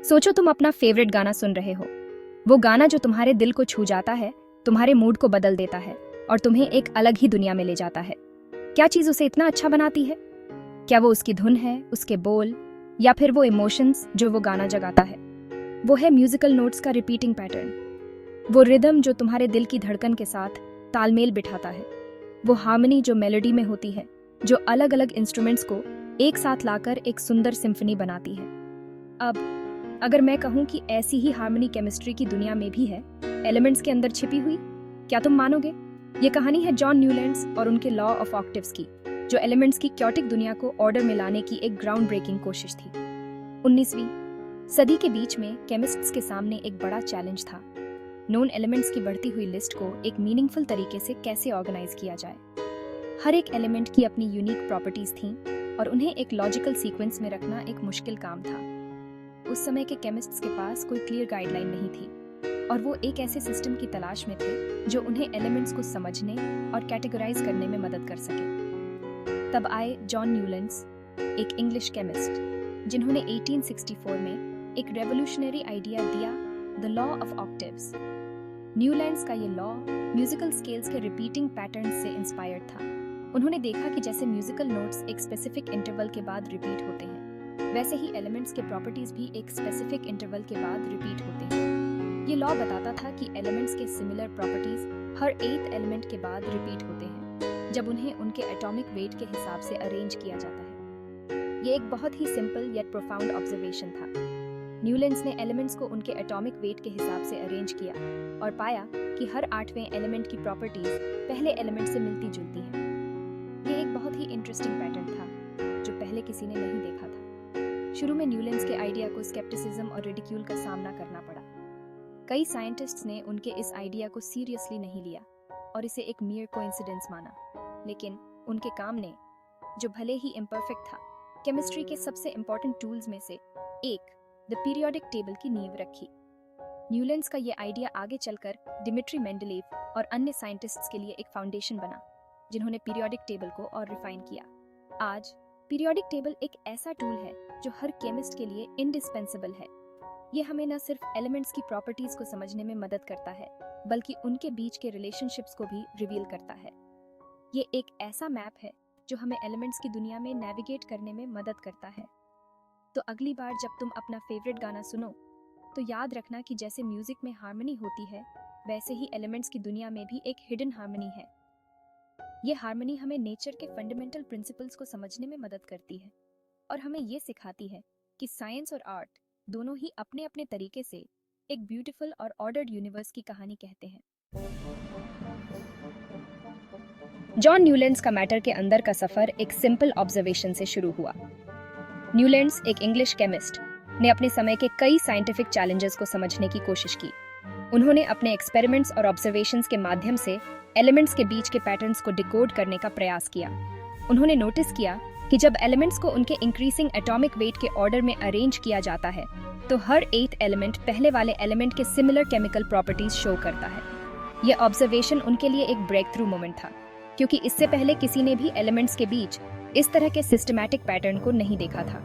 सोचो तुम अपना फेवरेट गाना सुन रहे हो, वो गाना जो तुम्हारे दिल को छू जाता है, तुम्हारे मूड को बदल देता है और तुम्हें एक अलग ही दुनिया में ले जाता है। क्या चीज उसे इतना अच्छा बनाती है? क्या वो उसकी धुन है, उसके बोल, या फिर वो इमोशंस जो वो गाना जगाता है? वो है म्यूजिकल नोट्स का रिपीटिंग पैटर्न, वो रिदम जो तुम्हारे दिल की धड़कन के साथ तालमेल बिठाता है, वो हार्मनी जो मेलोडी में होती है, जो अलग अलग इंस्ट्रूमेंट्स को एक साथ लाकर एक सुंदर सिम्फनी बनाती है। अब अगर मैं कहूं कि ऐसी ही हार्मनी केमिस्ट्री की दुनिया में भी है, एलिमेंट्स के अंदर छिपी हुई, क्या तुम मानोगे? ये कहानी है जॉन न्यूलैंड्स और उनके लॉ ऑफ ऑक्टेव्स की, जो एलिमेंट्स की क्योटिक दुनिया को ऑर्डर में लाने की एक ग्राउंड ब्रेकिंग कोशिश थी। 19वीं सदी के बीच में केमिस्ट्स के सामने एक बड़ा चैलेंज था, नोन एलिमेंट्स की बढ़ती हुई लिस्ट को एक मीनिंगफुल तरीके से कैसे ऑर्गेनाइज किया जाए। हर एक एलिमेंट की अपनी यूनिक प्रॉपर्टीज थीं और उन्हें एक लॉजिकल सीक्वेंस में रखना एक मुश्किल काम था। उस समय के केमिस्ट्स के पास कोई क्लियर गाइडलाइन नहीं थी और वो एक ऐसे सिस्टम की तलाश में थे जो उन्हें एलिमेंट्स को समझने और कैटेगराइज करने में मदद कर सके। तब आए जॉन न्यूलैंड्स, एक इंग्लिश केमिस्ट, जिन्होंने 1864 में एक रेवोल्यूशनरी आइडिया दिया, the law of octaves. Newlands का ये लॉ म्यूजिकल स्केल्स के रिपीटिंग पैटर्न से इंस्पायर्ड था। उन्होंने देखा कि जैसे म्यूजिकल नोट्स एक स्पेसिफिक इंटरवल के बाद रिपीट होते हैं, वैसे ही एलिमेंट्स के प्रॉपर्टीज भी एक स्पेसिफिक इंटरवल के बाद रिपीट होते हैं। ये लॉ बताता था कि एलिमेंट्स के सिमिलर प्रॉपर्टीज हर 8th एलिमेंट के बाद रिपीट होते हैं, जब उन्हें उनके एटॉमिक वेट के हिसाब से अरेंज किया जाता है। ये एक बहुत ही सिंपल येट प्रोफाउंड ऑब्जर्वेशन था। न्यूलैंड्स ने एलिमेंट्स को उनके एटॉमिक वेट के हिसाब से अरेंज किया और पाया कि हर 8वें एलिमेंट की प्रॉपर्टीज पहले एलिमेंट से मिलती जुलती हैं। ये एक बहुत ही इंटरेस्टिंग पैटर्न था जो पहले किसी ने नहीं देखा था। शुरू में न्यूलैंड्स के आइडिया को स्केप्टिसिज्म और रिडिक्यूल का सामना करना पड़ा। कई साइंटिस्ट्स ने उनके इस आइडिया को सीरियसली नहीं लिया और इसे एक मियर कोइंसिडेंस माना, लेकिन उनके काम ने, जो भले ही इम्परफेक्ट था, केमिस्ट्री के सबसे इंपॉर्टेंट टूल्स में से एक, द पीरियोडिक टेबल की नींव रखी। न्यूलैंड्स का ये आइडिया आगे चलकर डिमिट्री मेंडलीव और अन्य साइंटिस्ट्स के लिए एक फाउंडेशन बना, जिन्होंने पीरियोडिक टेबल को और रिफाइन किया। आज पीरियोडिक टेबल एक ऐसा टूल है जो हर केमिस्ट के लिए इंडिस्पेंसेबल है। ये हमें न सिर्फ एलिमेंट्स की प्रॉपर्टीज को समझने में मदद करता है, बल्कि उनके बीच के रिलेशनशिप्स को भी रिवील करता है। ये एक ऐसा मैप है जो हमें एलिमेंट्स की दुनिया में नेविगेट करने में मदद करता है। तो अगली बार जब तुम अपना फेवरेट गाना सुनो, तो याद रखना कि जैसे म्यूजिक में हार्मनी होती है, वैसे ही एलिमेंट्स की दुनिया में भी एक हिडन हार्मनी है। ये हार्मनी हमें नेचर के फंडामेंटल प्रिंसिपल्स को समझने में मदद करती है और हमें ये सिखाती है कि साइंस और आर्ट दोनों ही अपने अपने तरीके से एक ब्यूटीफुल और ऑर्डर्ड यूनिवर्स की कहानी कहते हैं। जॉन न्यूलैंड्स का मैटर के अंदर का सफर एक सिंपल ऑब्जर्वेशन से शुरू हुआ। न्यूलैंड्स, एक इंग्लिश केमिस्ट, ने अपने समय के कई साइंटिफिक चैलेंजेस को समझने की कोशिश की। उन्होंने अपने एक्सपेरिमेंट्स और ऑब्जर्वेशंस के माध्यम से एलिमेंट्स के बीच के पैटर्न्स को डिकोड करने का प्रयास किया। उन्होंने नोटिस किया कि जब एलिमेंट्स को उनके इंक्रीजिंग एटॉमिक वेट के ऑर्डर में अरेंज किया जाता है, तो हर 8th एलिमेंट पहले वाले एलिमेंट के सिमिलर केमिकल प्रॉपर्टीज शो करता है। यह ऑब्जर्वेशन उनके लिए एक ब्रेक थ्रू मोमेंट था, क्योंकि इससे पहले किसी ने भी एलिमेंट्स के बीच इस तरह के सिस्टमैटिक पैटर्न को नहीं देखा था।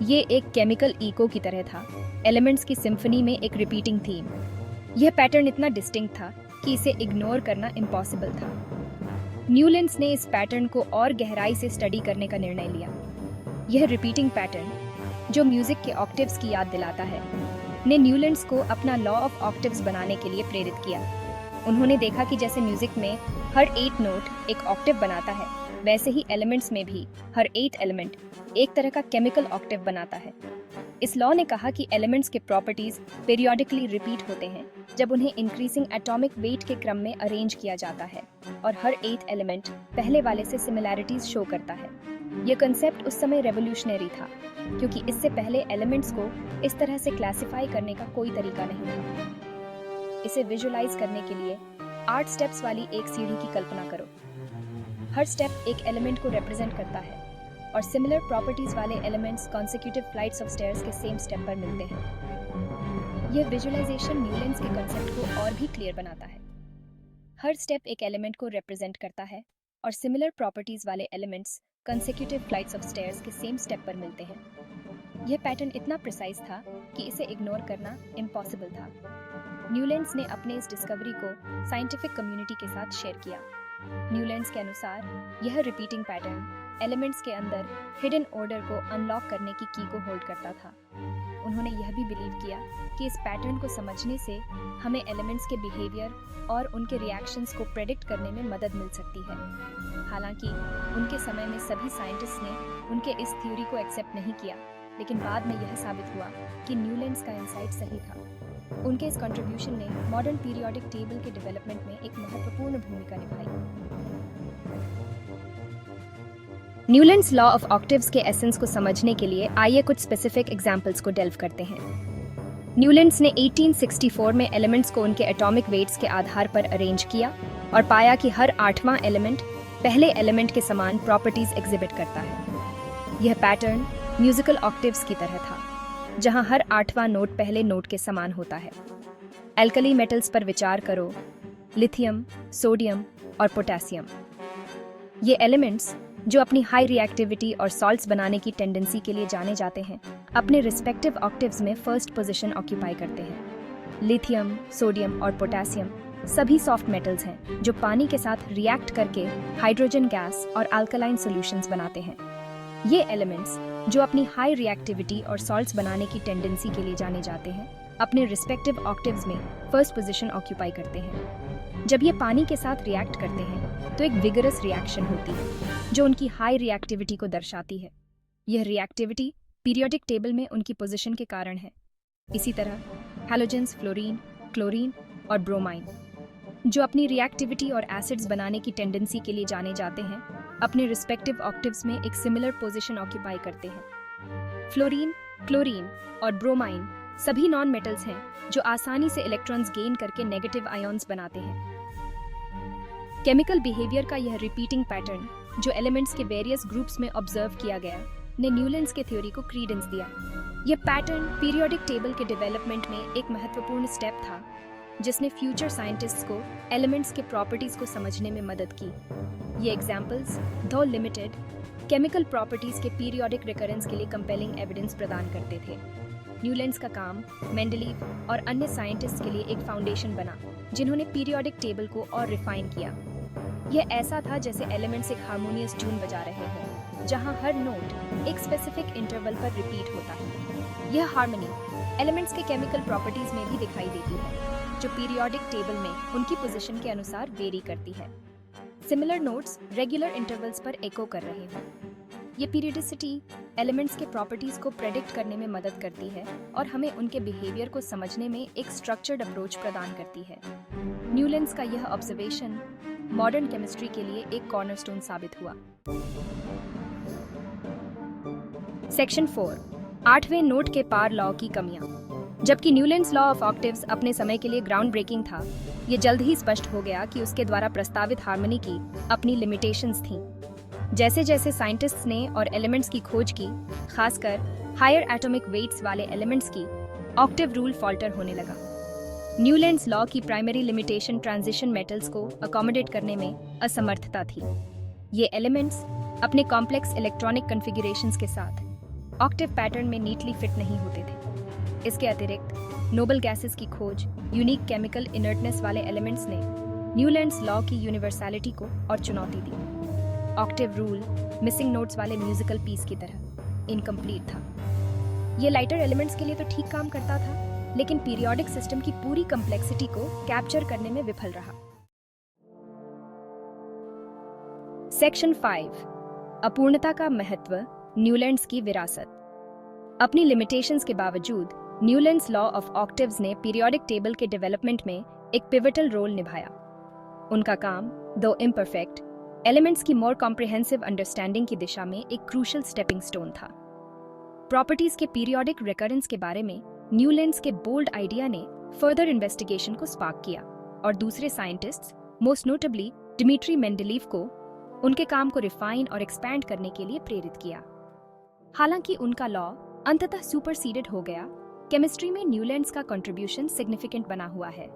ये एक केमिकल इको की तरह था, एलिमेंट्स की सिम्फनी में एक रिपीटिंग थीम। यह पैटर्न इतना डिस्टिंक्ट था कि इसे इग्नोर करना इम्पॉसिबल था। न्यूलैंड्स ने इस पैटर्न को और गहराई से स्टडी करने का निर्णय लिया। यह रिपीटिंग पैटर्न, जो म्यूजिक के ऑक्टेव्स की याद दिलाता है, ने न्यूलैंड्स को अपना लॉ ऑफ ऑक्टेव्स बनाने के लिए प्रेरित किया। उन्होंने देखा कि जैसे म्यूजिक में हर 8 नोट एक ऑक्टेव बनाता है, वैसे ही एलिमेंट्स में भी हर 8 एलिमेंट एक तरह का केमिकल ऑक्टेव बनाता है। इस लॉ ने कहा कि एलिमेंट्स के प्रॉपर्टीज पीरियोडिकली रिपीट होते हैं जब उन्हें इंक्रीजिंग एटॉमिक वेट के क्रम में अरेंज किया जाता है और हर 8th एलिमेंट पहले वाले से सिमिलैरिटीज शो करता है। यह कंसेप्ट उस समय रेवोल्यूशनरी था, क्योंकि इससे पहले एलिमेंट्स को इस तरह से क्लासिफाई करने का कोई तरीका नहीं था। इसे विजुअलाइज करने के लिए 8 स्टेप्स वाली एक सीढ़ी की कल्पना करो। हर स्टेप एक एलिमेंट को रिप्रेजेंट करता है और सिमिलर प्रॉपर्टीज वाले elements consecutive flights of stairs के सेम स्टेप पर मिलते हैं। यह विजुअलाइजेशन न्यूलैंड्स के कंसेप्ट को और भी क्लियर बनाता है। हर स्टेप एक एलिमेंट को रिप्रेजेंट करता है और सिमिलर प्रॉपर्टीज वाले elements consecutive flights of stairs के सेम स्टेप पर मिलते हैं। यह पैटर्न इतना प्रिसाइज था कि इसे इग्नोर करना इम्पॉसिबल था। न्यूलैंड्स ने अपने इस डिस्कवरी को साइंटिफिक कम्युनिटी के साथ शेयर किया। न्यूलैंड्स के अनुसार यह रिपीटिंग पैटर्न एलिमेंट्स के अंदर हिडन ऑर्डर को अनलॉक करने की की को होल्ड करता था। उन्होंने यह भी बिलीव किया कि इस पैटर्न को समझने से हमें एलिमेंट्स के बिहेवियर और उनके रिएक्शंस को प्रेडिक्ट करने में मदद मिल सकती है। हालांकि उनके समय में सभी साइंटिस्ट ने उनके इस थ्योरी को एक्सेप्ट नहीं किया, लेकिन बाद में यह साबित हुआ कि न्यूलैंड्स का इंसाइट सही था। उनके इस कंट्रीब्यूशन ने मॉडर्न पीरियोडिक टेबल के डेवलपमेंट में एक महत्वपूर्ण भूमिका निभाई। न्यूलैंड्स लॉ ऑफ ऑक्टेव्स के एसेंस को समझने के लिए आइए कुछ स्पेसिफिक एग्जांपल्स को डेल्व करते हैं। न्यूलैंड्स ने 1864 में एलिमेंट्स को उनके एटॉमिक वेट्स के आधार पर अरेंज किया और पाया कि हर 8वां एलिमेंट पहले एलिमेंट के समान प्रॉपर्टीज एग्जिबिट करता है। यह पैटर्न म्यूजिकल ऑक्टेव्स की तरह था, जहां हर 8वां नोट पहले नोट के समान होता है। एल्कली मेटल्स पर विचार करो, लिथियम, सोडियम और पोटेशियम। ये एलिमेंट्स जो अपनी हाई रिएक्टिविटी और सॉल्ट्स बनाने की टेंडेंसी के लिए जाने जाते हैं, अपने रिस्पेक्टिव ऑक्टेव्स में फर्स्ट पोजीशन ऑक्यूपाई करते हैं। लिथियम, सोडियम और पोटेशियम सभी सॉफ्ट मेटल्स हैं जो पानी के साथ रिएक्ट करके हाइड्रोजन गैस और अल्कलाइन सॉल्यूशंस बनाते हैं। ये एलिमेंट्स जो अपनी हाई रिएक्टिविटी और सॉल्ट्स बनाने की टेंडेंसी के लिए जाने जाते हैं, अपने रिस्पेक्टिव ऑक्टेव्स में फर्स्ट पोजीशन ऑक्यूपाई करते हैं। जब ये पानी के साथ रिएक्ट करते हैं तो एक विगरस रिएक्शन होती है जो उनकी हाई रिएक्टिविटी को दर्शाती है। यह रिएक्टिविटी पीरियोडिक टेबल में उनकी पोजीशन के कारण है। इसी तरह हैलोजेंस फ्लोरीन, क्लोरीन और ब्रोमाइन जो अपनी रिएक्टिविटी और एसिड्स बनाने की टेंडेंसी के लिए जाने जाते हैं, अपने रिस्पेक्टिव ऑक्टेव्स में एक सिमिलर पोजीशन ऑक्यूपाई करते हैं। फ्लोरीन, क्लोरीन और ब्रोमाइन सभी नॉन मेटल्स हैं जो आसानी से इलेक्ट्रॉन्स गेन करके नेगेटिव आयॉन्स बनाते हैं। केमिकल बिहेवियर का यह रिपीटिंग पैटर्न जो एलिमेंट्स के वेरियस ग्रुप्स में ऑब्जर्व किया गया ने न्यूलैंड्स के थ्योरी को क्रीडेंस दिया। यह पैटर्न पीरियोडिक टेबल के डेवलपमेंट में एक महत्वपूर्ण स्टेप था जिसने फ्यूचर साइंटिस्ट्स को एलिमेंट्स के प्रॉपर्टीज को समझने में मदद की। ये एग्जांपल्स, दो लिमिटेड, केमिकल प्रॉपर्टीज के पीरियोडिक रिकरेंस के लिए कंपेलिंग एविडेंस प्रदान करते थे। न्यूलैंड्स का काम मेंडलीव और अन्य साइंटिस्ट्स के लिए एक फाउंडेशन बना जिन्होंने पीरियोडिक टेबल को और रिफाइन किया। यह ऐसा था जैसे एलिमेंट्स एक हार्मोनियस ट्यून बजा रहे हों, जहां हर नोट एक स्पेसिफिक इंटरवल पर रिपीट होता है। यह हार्मनी एलिमेंट्स के केमिकल प्रॉपर्टीज में भी दिखाई देती है, जो पीरियोडिक टेबल में उनकी पोजीशन के अनुसार वेरी करती है। सिमिलर नोट्स रेगुलर इंटरवल्स पर एको कर रहे हों। ये पीरियडिसिटी एलिमेंट्स के प्रॉपर्टीज को प्रेडिक्ट करने में मदद करती है और हमें उनके बिहेवियर को समझने में एक स्ट्रक्चर्ड अप्रोच प्रदान करती है। न्यूलैंड्स का यह ऑब्जर्वेशन मॉडर्न केमिस्ट्री के लिए एक कॉर्नरस्टोन साबित हुआ। सेक्शन 4, 8वें नोट के पार लॉ की कमियां। जबकि न्यूलैंड्स लॉ ऑफ ऑक्टेव्स अपने समय के लिए ग्राउंड ब्रेकिंग था, ये जल्द ही स्पष्ट हो गया कि उसके द्वारा प्रस्तावित हार्मनी की अपनी लिमिटेशंस थीं। जैसे जैसे साइंटिस्ट्स ने और एलिमेंट्स की खोज की, खासकर हायर एटॉमिक वेट्स वाले एलिमेंट्स की, ऑक्टेव रूल फॉल्टर होने लगा। न्यूलैंड्स लॉ की प्राइमरी लिमिटेशन ट्रांजिशन मेटल्स को अकोमोडेट करने में असमर्थता थी। ये एलिमेंट्स अपने कॉम्प्लेक्स इलेक्ट्रॉनिक कॉन्फ़िगरेशंस के साथ ऑक्टेव पैटर्न में नीटली फिट नहीं होते थे। इसके अतिरिक्त नोबल गैसेस की खोज, यूनिक केमिकल इनर्टनेस वाले एलिमेंट्स ने न्यूलैंड्स लॉ की यूनिवर्सैलिटी को और चुनौती दी। ऑक्टेव रूल मिसिंग नोट्स वाले म्यूजिकल पीस की तरह इनकम्प्लीट था। ये लाइटर एलिमेंट्स के लिए तो ठीक काम करता था, लेकिन पीरियोडिक सिस्टम की पूरी कम्प्लेक्सिटी को कैप्चर करने में विफल रहा। सेक्शन 5, अपूर्णता का महत्व, न्यूलैंड्स की विरासत। अपनी लिमिटेशंस के बावजूद न्यूलैंड्स लॉ ऑफ ऑक्टेव्स ने पीरियोडिक टेबल के डेवलपमेंट में एक पिवटल रोल निभाया। उनका काम, दो इम्परफेक्ट, एलिमेंट्स की मोर कॉम्प्रिहेंसिव अंडरस्टैंडिंग की दिशा में एक क्रूशल स्टेपिंग स्टोन था। प्रॉपर्टीज के पीरियोडिक रिकरेंस के बारे में न्यूलैंड्स के बोल्ड आइडिया ने फर्दर इन्वेस्टिगेशन को स्पार्क किया और दूसरे scientists, most notably Dmitry Mendeleev को, उनके काम को रिफाइन और एक्सपैंड करने के लिए प्रेरित किया। हालांकि उनका लॉ अंततः सुपरसीडेड हो गया, केमिस्ट्री में न्यूलैंड्स का कंट्रीब्यूशन सिग्निफिकेंट बना हुआ है।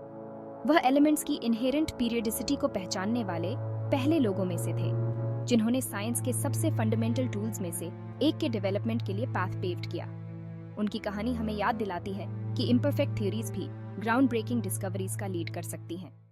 वह एलिमेंट्स की इनहेरेंट पीरियडिसिटी को पहचानने वाले पहले लोगों में से थे, जिन्होंने साइंस के सबसे फंडामेंटल टूल्स में से एक के डेवलपमेंट के लिए पाथ पेव्ड किया। उनकी कहानी हमें याद दिलाती है कि इम्परफेक्ट थ्योरीज भी ग्राउंड ब्रेकिंग डिस्कवरीज का लीड कर सकती हैं।